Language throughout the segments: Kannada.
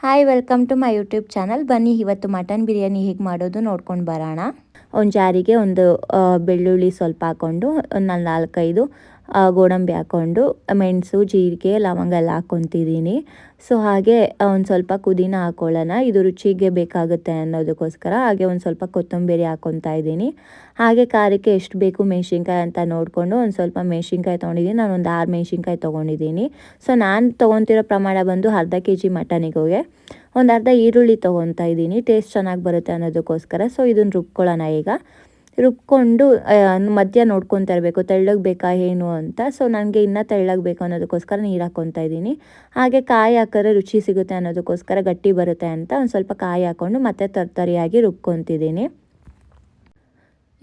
Hi welcome to my YouTube channel. ಬನ್ನಿ ಇವತ್ತು ಮಟನ್ ಬಿರಿಯಾನಿ ಹೇಗೆ ಮಾಡೋದು ನೋಡ್ಕೊಂಡು ಬರೋಣ. ಒಂದು ಜಾರಿಗೆ ಒಂದು ಬೆಳ್ಳುಳ್ಳಿ ಸ್ವಲ್ಪ ಹಾಕ್ಕೊಂಡು ಒಂದು 4-5 ಗೋಡಂಬಿ ಹಾಕ್ಕೊಂಡು ಮೆಣಸು ಜೀರಿಗೆ ಲವಂಗ ಎಲ್ಲ ಹಾಕ್ಕೊತಿದ್ದೀನಿ. ಸೊ ಹಾಗೆ ಒಂದು ಸ್ವಲ್ಪ ಪುದೀನ ಹಾಕ್ಕೊಳ್ಳೋಣ, ಇದು ರುಚಿಗೆ ಬೇಕಾಗುತ್ತೆ ಅನ್ನೋದಕ್ಕೋಸ್ಕರ. ಹಾಗೆ ಒಂದು ಸ್ವಲ್ಪ ಕೊತ್ತಂಬರಿ ಹಾಕ್ಕೊತಾ ಇದ್ದೀನಿ. ಹಾಗೆ ಖಾರಕ್ಕೆ ಎಷ್ಟು ಬೇಕು ಮೆಣಸಿನ್ಕಾಯಿ ಅಂತ ನೋಡಿಕೊಂಡು ಒಂದು ಸ್ವಲ್ಪ ಮೆಣಸಿನ್ಕಾಯಿ ತೊಗೊಂಡಿದ್ದೀನಿ. ನಾನು ಒಂದು 6 ಮೆಣಸಿನ್ಕಾಯಿ ತೊಗೊಂಡಿದ್ದೀನಿ. ಸೊ ನಾನು ತೊಗೊತಿರೋ ಪ್ರಮಾಣ ಬಂದು ಅರ್ಧ kg ಮಟನಿಗೆ ಒಂದು ಅರ್ಧ ಈರುಳ್ಳಿ ತೊಗೊತಾ ಇದ್ದೀನಿ, ಟೇಸ್ಟ್ ಚೆನ್ನಾಗಿ ಬರುತ್ತೆ ಅನ್ನೋದಕ್ಕೋಸ್ಕರ. ಸೊ ಇದನ್ನು ರುಬ್ಕೊಳ್ಳೋಣ. ಈಗ ರುಬ್ಕೊಂಡು ಮಧ್ಯ ನೋಡ್ಕೊತಾ ಇರಬೇಕು ತೆಳ್ಳಗೆ ಬೇಕಾ ಏನು ಅಂತ. ಸೊ ನನಗೆ ಇನ್ನೂ ತೆಳ್ಳಗೆ ಬೇಕು ಅನ್ನೋದಕ್ಕೋಸ್ಕರ ನೀರು ಹಾಕ್ಕೊತಾ ಇದ್ದೀನಿ. ಹಾಗೆ ಕಾಯಿ ಹಾಕಿದ್ರೆ ರುಚಿ ಸಿಗುತ್ತೆ ಅನ್ನೋದಕ್ಕೋಸ್ಕರ, ಗಟ್ಟಿ ಬರುತ್ತೆ ಅಂತ ಒಂದು ಸ್ವಲ್ಪ ಕಾಯಿ ಹಾಕ್ಕೊಂಡು ಮತ್ತೆ ತರ್ತರಿಯಾಗಿ ರುಬ್ಕೊತಿದ್ದೀನಿ.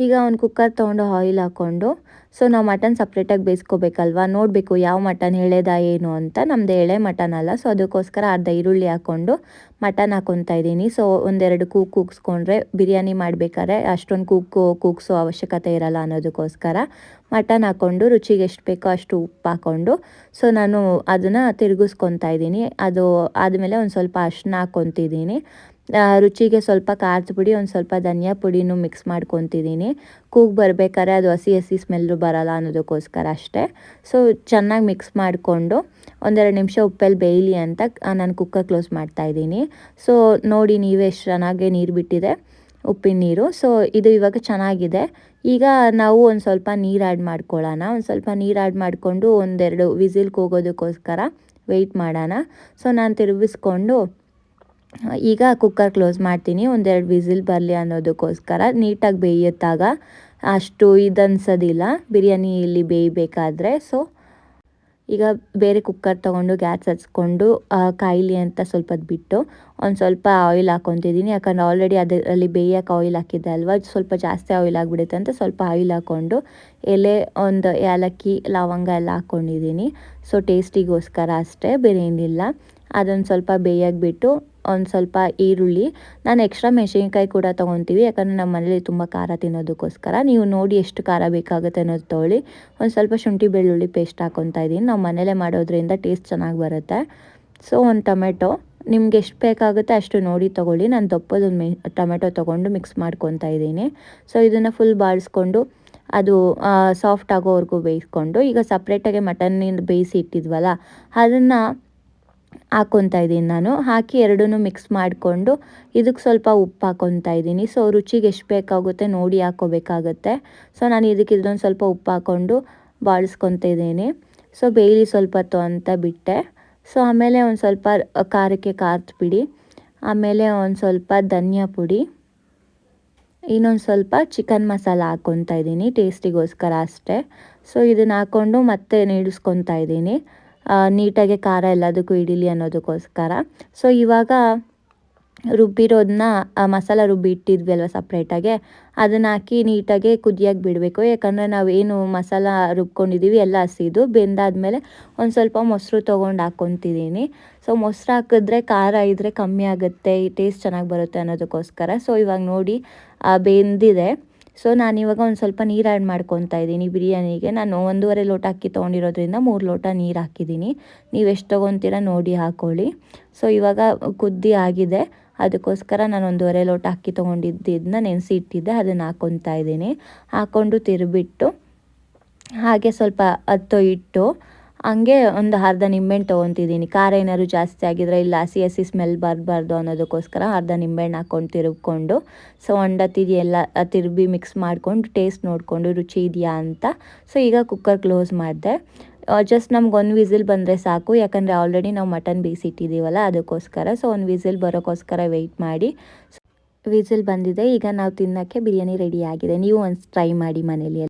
ಈಗ ಒಂದು ಕುಕ್ಕರ್ ತೊಗೊಂಡು ಆಯಿಲ್ ಹಾಕ್ಕೊಂಡು, ಸೊ ನಾವು ಮಟನ್ ಸಪ್ರೇಟಾಗಿ ಬೇಯಿಸ್ಕೋಬೇಕಲ್ವ, ನೋಡಬೇಕು ಯಾವ ಮಟನ್ ಎಳೆದ ಏನು ಅಂತ. ನಮ್ಮದು ಎಳೆ ಮಟನ್ ಅಲ್ಲ, ಸೊ ಅದಕ್ಕೋಸ್ಕರ ಅರ್ಧ ಈರುಳ್ಳಿ ಹಾಕ್ಕೊಂಡು ಮಟನ್ ಹಾಕ್ಕೊತಾ ಇದ್ದೀನಿ. ಸೊ ಒಂದೆರಡು ಕೂಗಿಸ್ಕೊಂಡ್ರೆ ಬಿರಿಯಾನಿ ಮಾಡಬೇಕಾದ್ರೆ ಅಷ್ಟೊಂದು ಕೂಗಿಸೋ ಅವಶ್ಯಕತೆ ಇರಲ್ಲ ಅನ್ನೋದಕ್ಕೋಸ್ಕರ ಮಟನ್ ಹಾಕ್ಕೊಂಡು ರುಚಿಗೆ ಎಷ್ಟು ಬೇಕೋ ಅಷ್ಟು ಉಪ್ಪು ಹಾಕ್ಕೊಂಡು, ಸೊ ನಾನು ಅದನ್ನು ತಿರುಗಿಸ್ಕೊತಾ ಇದ್ದೀನಿ. ಅದು ಆದಮೇಲೆ ಒಂದು ಸ್ವಲ್ಪ ಅರಿಶಿನ ಹಾಕ್ಕೊತಿದ್ದೀನಿ. ರುಚಿಗೆ ಸ್ವಲ್ಪ ಖಾರದ ಪುಡಿ, ಒಂದು ಸ್ವಲ್ಪ ಧನಿಯಾ ಪುಡಿನೂ ಮಿಕ್ಸ್ ಮಾಡ್ಕೊತಿದ್ದೀನಿ. ಕೂಗು ಬರಬೇಕಾದ್ರೆ ಅದು ಹಸಿ ಹಸಿ ಸ್ಮೆಲ್ಲು ಬರಲ್ಲ ಅನ್ನೋದಕ್ಕೋಸ್ಕರ ಅಷ್ಟೇ. ಸೊ ಚೆನ್ನಾಗಿ ಮಿಕ್ಸ್ ಮಾಡಿಕೊಂಡು ಒಂದೆರಡು ನಿಮಿಷ ಉಪ್ಪಲ್ಲಿ ಬೇಯಲಿ ಅಂತ ನಾನು ಕುಕ್ಕರ್ ಕ್ಲೋಸ್ ಮಾಡ್ತಾಯಿದ್ದೀನಿ. ಸೊ ನೋಡಿ ನೀವೇ ಎಷ್ಟು ಚೆನ್ನಾಗಿ ನೀರು ಬಿಟ್ಟಿದೆ, ಉಪ್ಪಿನ ನೀರು. ಸೊ ಇದು ಇವಾಗ ಚೆನ್ನಾಗಿದೆ. ಈಗ ನಾವು ಒಂದು ಸ್ವಲ್ಪ ನೀರು ಆ್ಯಡ್ ಮಾಡ್ಕೊಳ್ಳೋಣ. ಒಂದು ಸ್ವಲ್ಪ ನೀರು ಆ್ಯಡ್ ಮಾಡಿಕೊಂಡು ಒಂದೆರಡು ವಿಸಿಲ್ಗೆ ಹೋಗೋದಕ್ಕೋಸ್ಕರ ವೆಯ್ಟ್ ಮಾಡೋಣ. ಸೊ ನಾನು ತಿರುಗಿಸ್ಕೊಂಡು ಈಗ ಕುಕ್ಕರ್ ಕ್ಲೋಸ್ ಮಾಡ್ತೀನಿ, ಒಂದೆರಡು ವಿಸಿಲ್ ಬರಲಿ ಅನ್ನೋದಕ್ಕೋಸ್ಕರ. ನೀಟಾಗಿ ಬೇಯುತ್ತಾಗ ಅಷ್ಟು ಇದನ್ಸೋದಿಲ್ಲ ಬಿರಿಯಾನಿ ಇಲ್ಲಿ ಬೇಯಬೇಕಾದ್ರೆ. ಸೊ ಈಗ ಬೇರೆ ಕುಕ್ಕರ್ ತೊಗೊಂಡು ಗ್ಯಾಸ್ ಹಚ್ಕೊಂಡು ಕಾಯಿಲಿ ಅಂತ ಸ್ವಲ್ಪ ಬಿಟ್ಟು ಒಂದು ಸ್ವಲ್ಪ ಆಯಿಲ್ ಹಾಕ್ಕೊತಿದ್ದೀನಿ. ಯಾಕಂದರೆ ಆಲ್ರೆಡಿ ಅದರಲ್ಲಿ ಬೇಯೋಕೆ ಆಯಿಲ್ ಹಾಕಿದ್ದೆ ಅಲ್ವಾ, ಸ್ವಲ್ಪ ಜಾಸ್ತಿ ಆಯಿಲ್ ಆಗಿಬಿಡುತ್ತೆ ಅಂತ ಸ್ವಲ್ಪ ಆಯಿಲ್ ಹಾಕ್ಕೊಂಡು ಎಲೆ, ಒಂದು ಏಲಕ್ಕಿ, ಲವಂಗ ಎಲ್ಲ ಹಾಕ್ಕೊಂಡಿದ್ದೀನಿ. ಸೊ ಟೇಸ್ಟಿಗೋಸ್ಕರ ಅಷ್ಟೇ, ಬೇರೆ ಏನಿಲ್ಲ. ಅದೊಂದು ಸ್ವಲ್ಪ ಬೇಯಕ್ಕೆ ಬಿಟ್ಟು ಒಂದು ಸ್ವಲ್ಪ ಈರುಳ್ಳಿ, ನಾನು ಎಕ್ಸ್ಟ್ರಾ ಮೆಣಸಿನ್ಕಾಯಿ ಕೂಡ ತೊಗೊತೀವಿ, ಯಾಕಂದರೆ ನಮ್ಮ ಮನೇಲಿ ತುಂಬ ಖಾರ ತಿನ್ನೋದಕ್ಕೋಸ್ಕರ. ನೀವು ನೋಡಿ ಎಷ್ಟು ಖಾರ ಬೇಕಾಗುತ್ತೆ ಅನ್ನೋದು ತೊಗೊಳ್ಳಿ. ಒಂದು ಸ್ವಲ್ಪ ಶುಂಠಿ ಬೆಳ್ಳುಳ್ಳಿ ಪೇಸ್ಟ್ ಹಾಕ್ಕೊತಾ ಇದ್ದೀನಿ. ನಾವು ಮನೇಲೇ ಮಾಡೋದ್ರಿಂದ ಟೇಸ್ಟ್ ಚೆನ್ನಾಗಿ ಬರುತ್ತೆ. ಸೊ ಒಂದು ಟೊಮೆಟೊ ನಿಮ್ಗೆ ಎಷ್ಟು ಬೇಕಾಗುತ್ತೆ ಅಷ್ಟು ನೋಡಿ ತೊಗೊಳ್ಳಿ. ನಾನು ದಪ್ಪದೊಂದು ಟೊಮೆಟೊ ತೊಗೊಂಡು ಮಿಕ್ಸ್ ಮಾಡ್ಕೊತಾ ಇದ್ದೀನಿ. ಸೊ ಇದನ್ನು ಫುಲ್ ಬಾಡಿಸ್ಕೊಂಡು ಅದು ಸಾಫ್ಟ್ ಆಗೋವರೆಗೂ ಬೇಯಿಸ್ಕೊಂಡು, ಈಗ ಸಪ್ರೇಟಾಗಿ ಮಟನ್ನಿಂದ ಬೇಯಿಸಿ ಇಟ್ಟಿದ್ವಲ್ಲ ಅದನ್ನು ಹಾಕ್ಕೊತಾ ಇದ್ದೀನಿ ನಾನು. ಹಾಕಿ ಎರಡನ್ನೂ ಮಿಕ್ಸ್ ಮಾಡಿಕೊಂಡು ಇದಕ್ಕೆ ಸ್ವಲ್ಪ ಉಪ್ಪು ಹಾಕ್ಕೊತಾ ಇದ್ದೀನಿ. ಸೊ ರುಚಿಗೆ ಎಷ್ಟು ಬೇಕಾಗುತ್ತೆ ನೋಡಿ ಹಾಕ್ಕೋಬೇಕಾಗತ್ತೆ. ಸೊ ನಾನು ಇದೊಂದು ಸ್ವಲ್ಪ ಉಪ್ಪು ಹಾಕ್ಕೊಂಡು ಬಾಡಿಸ್ಕೊತಾ ಇದ್ದೀನಿ. ಸೊ ಬೇಯಲಿ ಸ್ವಲ್ಪ ಹೊತ್ತು ಅಂತ ಬಿಟ್ಟೆ. ಸೊ ಆಮೇಲೆ ಒಂದು ಸ್ವಲ್ಪ ಖಾರಕ್ಕೆ ಖಾರದ ಪುಡಿ, ಆಮೇಲೆ ಒಂದು ಸ್ವಲ್ಪ ಧನಿಯಾ ಪುಡಿ, ಇನ್ನೊಂದು ಸ್ವಲ್ಪ ಚಿಕನ್ ಮಸಾಲ ಹಾಕ್ಕೊತಾ ಇದ್ದೀನಿ ಟೇಸ್ಟಿಗೋಸ್ಕರ ಅಷ್ಟೇ. ಸೊ ಇದನ್ನು ಹಾಕ್ಕೊಂಡು ಮತ್ತೆ ನೀಡಿಸ್ಕೊತಾ ಇದ್ದೀನಿ, ನೀಟಾಗಿ ಖಾರ ಎಲ್ಲದಕ್ಕೂ ಹಿಡೀಲಿ ಅನ್ನೋದಕ್ಕೋಸ್ಕರ. ಸೊ ಇವಾಗ ರುಬ್ಬಿರೋದನ್ನ ಮಸಾಲ ರುಬ್ಬಿ ಇಟ್ಟಿದ್ವಿ ಅಲ್ವ ಸಪ್ರೇಟಾಗೆ, ಅದನ್ನು ಹಾಕಿ ನೀಟಾಗಿ ಕುದಿಯೋಕ್ಕೆ ಬಿಡಬೇಕು. ಯಾಕಂದರೆ ನಾವೇನು ಮಸಾಲ ರುಬ್ಕೊಂಡಿದ್ದೀವಿ ಎಲ್ಲ ಹಸಿದು. ಬೆಂದಾದಮೇಲೆ ಒಂದು ಸ್ವಲ್ಪ ಮೊಸರು ತೊಗೊಂಡು ಹಾಕ್ಕೊತಿದ್ದೀನಿ. ಸೊ ಮೊಸರು ಹಾಕಿದ್ರೆ ಖಾರ ಇದ್ದರೆ ಕಮ್ಮಿ ಆಗುತ್ತೆ, ಟೇಸ್ಟ್ ಚೆನ್ನಾಗಿ ಬರುತ್ತೆ ಅನ್ನೋದಕ್ಕೋಸ್ಕರ. ಸೊ ಇವಾಗ ನೋಡಿ ಬೆಂದಿದೆ. ಸೊ ನಾನಿವಾಗ ಒಂದು ಸ್ವಲ್ಪ ನೀರು ಆ್ಯಡ್ ಮಾಡ್ಕೊತಾ ಇದ್ದೀನಿ ಬಿರಿಯಾನಿಗೆ. ನಾನು 1.5 ಲೋಟ ಅಕ್ಕಿ ತೊಗೊಂಡಿರೋದ್ರಿಂದ 3 ಲೋಟ ನೀರು ಹಾಕಿದ್ದೀನಿ. ನೀವು ಎಷ್ಟು ತೊಗೊತೀರ ನೋಡಿ ಹಾಕ್ಕೊಳ್ಳಿ. ಸೊ ಇವಾಗ ಕುದ್ದಿ ಆಗಿದೆ, ಅದಕ್ಕೋಸ್ಕರ ನಾನು 1.5 ಲೋಟ ಅಕ್ಕಿ ತೊಗೊಂಡಿದ್ದನ್ನ ನೆನೆಸಿ ಇಟ್ಟಿದ್ದೆ, ಅದನ್ನು ಹಾಕ್ಕೊತಾ ಇದ್ದೀನಿ. ಹಾಕ್ಕೊಂಡು ತಿರುಬಿಟ್ಟು ಹಾಗೆ ಸ್ವಲ್ಪ ಹತ್ತು ಇಟ್ಟು ಹಂಗೆ ಒಂದು ಅರ್ಧ ನಿಂಬೆಹಣ್ಣು ತೊಗೊತಿದ್ದೀನಿ. ಖಾರ ಏನಾದ್ರು ಜಾಸ್ತಿ ಆಗಿದ್ರೆ ಇಲ್ಲ ಹಸಿ ಹಸಿ ಸ್ಮೆಲ್ ಬರಬಾರ್ದು ಅನ್ನೋದಕ್ಕೋಸ್ಕರ ಅರ್ಧ ನಿಂಬೆಹಣ್ಣು ಹಾಕ್ಕೊಂಡು ತಿರುಗ್ಕೊಂಡು, ಸೊ ಒಂಡತ್ತಿಗೆ ಎಲ್ಲ ತಿರುಗಿ ಮಿಕ್ಸ್ ಮಾಡಿಕೊಂಡು ಟೇಸ್ಟ್ ನೋಡಿಕೊಂಡು ರುಚಿ ಇದೆಯಾ ಅಂತ. ಸೊ ಈಗ ಕುಕ್ಕರ್ ಕ್ಲೋಸ್ ಮಾಡಿದೆ. ಜಸ್ಟ್ ನಮ್ಗೆ ಒಂದು ವಿಸಿಲ್ ಬಂದರೆ ಸಾಕು, ಯಾಕಂದರೆ ಆಲ್ರೆಡಿ ನಾವು ಮಟನ್ ಬೇಯಿಸಿಟ್ಟಿದ್ದೀವಲ್ಲ ಅದಕ್ಕೋಸ್ಕರ. ಸೊ ಒಂದು ವಿಸಿಲ್ ಬರೋಕ್ಕೋಸ್ಕರ ವೆಯ್ಟ್ ಮಾಡಿ. ವಿಸಿಲ್ ಬಂದಿದೆ, ಈಗ ನಾವು ತಿನ್ನೋಕ್ಕೆ ಬಿರಿಯಾನಿ ರೆಡಿ ಆಗಿದೆ. ನೀವು ಒಂದು ಟ್ರೈ ಮಾಡಿ ಮನೇಲಿ.